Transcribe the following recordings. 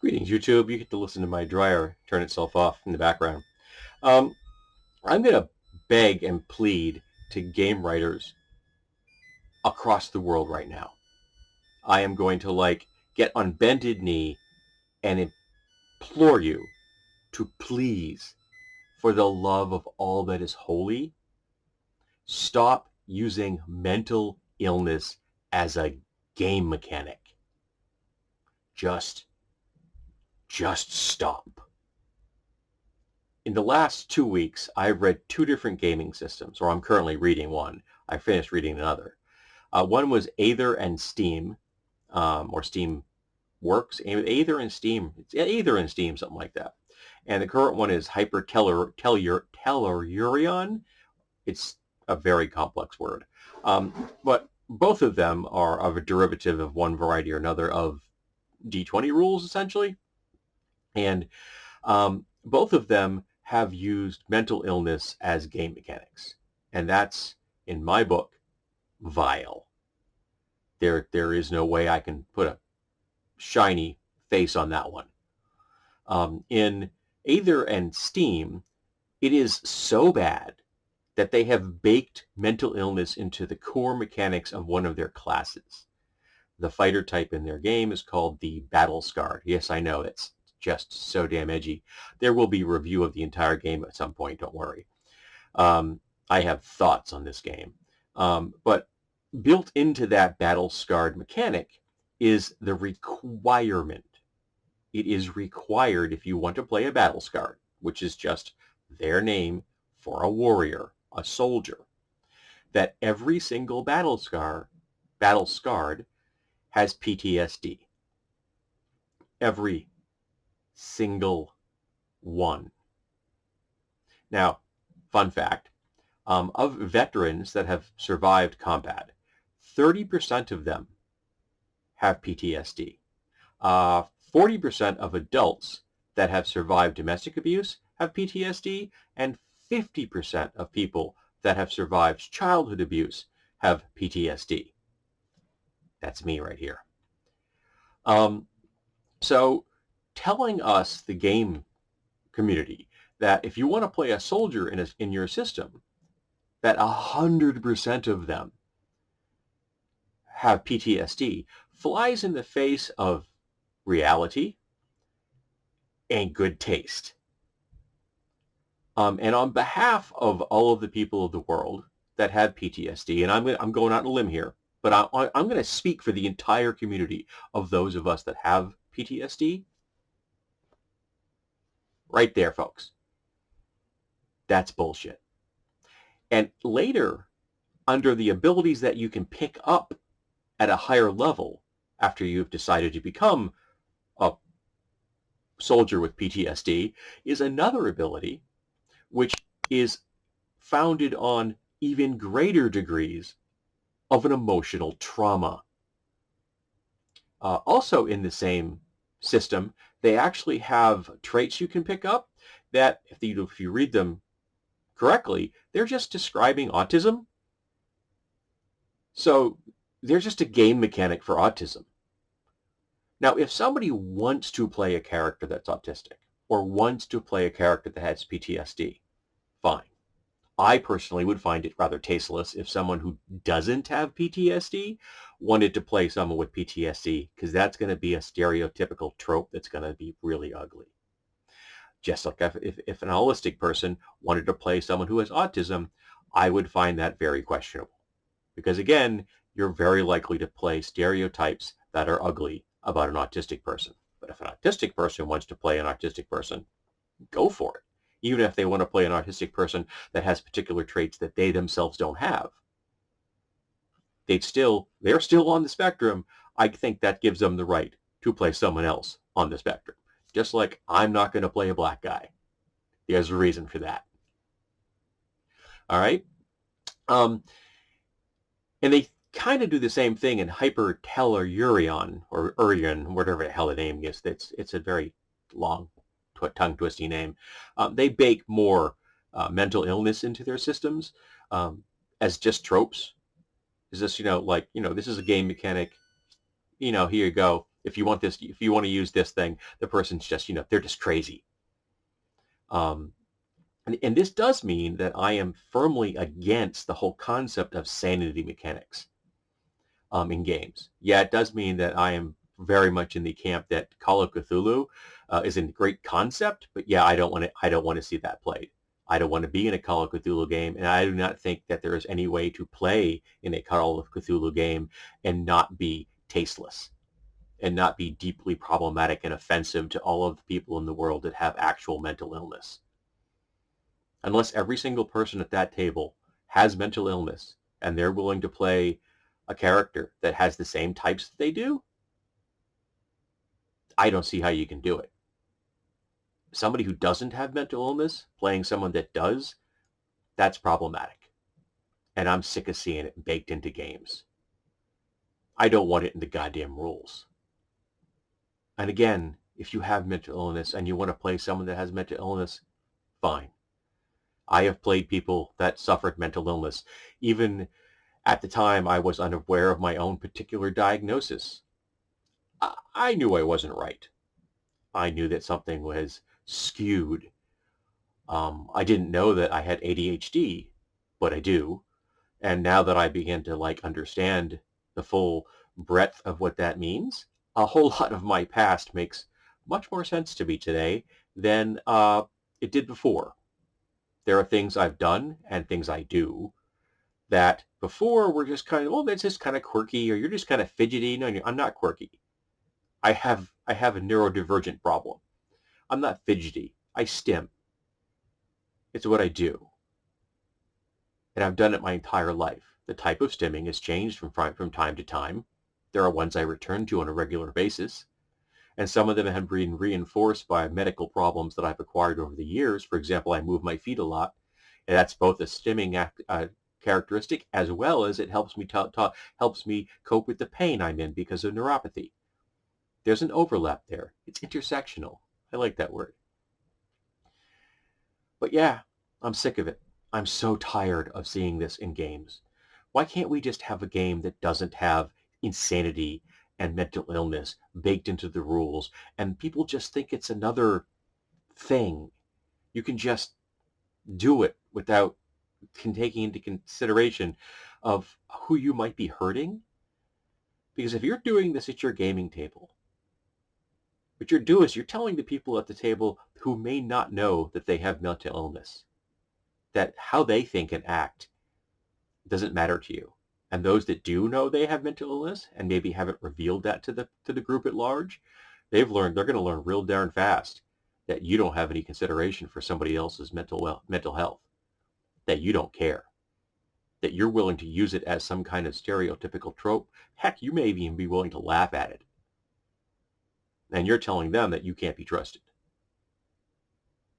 Greetings, YouTube. You get to listen to my dryer turn itself off in the background. Um, I'm going to beg and plead to game writers across the world right now. I am going to get on bended knee and implore you to please, for the love of all that is holy, stop using mental illness as a game mechanic. Just stop. In the last 2 weeks, I've read two different gaming systems, or I'm currently reading one. I finished reading another. One was Aether and Steam, or Steam Works. Aether and Steam. It's Aether and Steam, something like that. And the current one is Tellurion. It's a very complex word. But both of them are of a derivative of one variety or another of D20 rules, essentially. And both of them have used mental illness as game mechanics. And that's, in my book, vile. There is no way I can put a shiny face on that one. In Aether and Steam, it is so bad that they have baked mental illness into the core mechanics of one of their classes. The fighter type in their game is called the Battle Scarred. Yes, I know, it's just so damn edgy. There will be a review of the entire game at some point, don't worry. I have thoughts on this game. But built into that battle-scarred mechanic is the requirement. It is required if you want to play a battle-scarred, which is just their name for a warrior, a soldier, that every single battle-scarred has PTSD. Every single one. Now, fun fact, of veterans that have survived combat, 30% of them have PTSD. 40% of adults that have survived domestic abuse have PTSD, and 50% of people that have survived childhood abuse have PTSD. That's me right here. So telling us, the game community, that if you want to play a soldier in your system, that 100% of them have PTSD flies in the face of reality and good taste. And on behalf of all of the people of the world that have PTSD, and I'm going out on a limb here, but I'm going to speak for the entire community of those of us that have PTSD. Right there, folks. That's bullshit. And later, under the abilities that you can pick up at a higher level after you've decided to become a soldier with PTSD, is another ability which is founded on even greater degrees of an emotional trauma. Also in the same system, they actually have traits you can pick up that, if you read them correctly, they're just describing autism. So they're just a game mechanic for autism. Now, if somebody wants to play a character that's autistic or wants to play a character that has PTSD, fine. I personally would find it rather tasteless if someone who doesn't have PTSD wanted to play someone with PTSD, because that's going to be a stereotypical trope that's going to be really ugly. Just like if an holistic person wanted to play someone who has autism, I would find that very questionable. Because again, you're very likely to play stereotypes that are ugly about an autistic person. But if an autistic person wants to play an autistic person, go for it. Even if they want to play an autistic person that has particular traits that they themselves don't have. They're still on the spectrum. I think that gives them the right to play someone else on the spectrum. Just like I'm not going to play a black guy. There's a reason for that. All right? And they kind of do the same thing in Hypertellurion, or Urion, whatever the hell the name is. It's a very long, tongue-twisting name. They bake more mental illness into their systems as just tropes. Is this, this is a game mechanic. Here you go. If you want this, if you want to use this thing, the person's just, they're just crazy. And this does mean that I am firmly against the whole concept of sanity mechanics in games. Yeah, it does mean that I am very much in the camp that Call of Cthulhu is a great concept, but yeah, I don't want to see that played. I don't want to be in a Call of Cthulhu game, and I do not think that there is any way to play in a Call of Cthulhu game and not be tasteless and not be deeply problematic and offensive to all of the people in the world that have actual mental illness. Unless every single person at that table has mental illness and they're willing to play a character that has the same types that they do, I don't see how you can do it. Somebody who doesn't have mental illness playing someone that does, that's problematic. And I'm sick of seeing it baked into games. I don't want it in the goddamn rules. And again, if you have mental illness and you want to play someone that has mental illness, fine. I have played people that suffered mental illness. Even at the time, I was unaware of my own particular diagnosis. I knew I wasn't right. I knew that something was skewed. I didn't know that I had ADHD, but I do. And now that I begin to understand the full breadth of what that means, a whole lot of my past makes much more sense to me today than it did before. There are things I've done and things I do that before were just kind of, well, that's just kind of quirky, or you're just kind of fidgety. No, I'm not quirky. I have a neurodivergent problem. I'm not fidgety. I stim. It's what I do. And I've done it my entire life. The type of stimming has changed from time to time. There are ones I return to on a regular basis. And some of them have been reinforced by medical problems that I've acquired over the years. For example, I move my feet a lot. And that's both a stimming characteristic as well as it helps me helps me cope with the pain I'm in because of neuropathy. There's an overlap there. It's intersectional. I like that word. But yeah, I'm sick of it. I'm so tired of seeing this in games. Why can't we just have a game that doesn't have insanity and mental illness baked into the rules, and people just think it's another thing? You can just do it without taking into consideration of who you might be hurting. Because if you're doing this at your gaming table, what you're doing is you're telling the people at the table who may not know that they have mental illness that how they think and act doesn't matter to you. And those that do know they have mental illness and maybe haven't revealed that to the group at large, they're going to learn real darn fast that you don't have any consideration for somebody else's mental health, that you don't care, that you're willing to use it as some kind of stereotypical trope. Heck, you may even be willing to laugh at it. And you're telling them that you can't be trusted.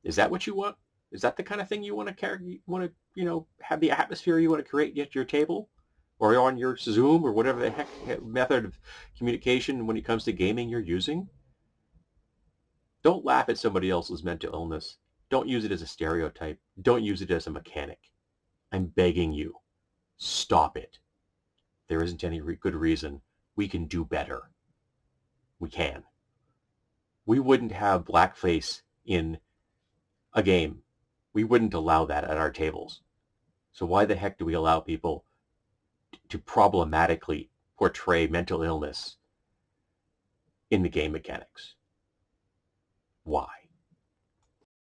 Is that what you want? Is that the kind of thing you want to carry? You want to, have the atmosphere you want to create at your table, or on your Zoom, or whatever the heck method of communication when it comes to gaming you're using? Don't laugh at somebody else's mental illness. Don't use it as a stereotype. Don't use it as a mechanic. I'm begging you, stop it. There isn't any good reason. We can do better. We can. We wouldn't have blackface in a game. We wouldn't allow that at our tables. So why the heck do we allow people to problematically portray mental illness in the game mechanics? Why?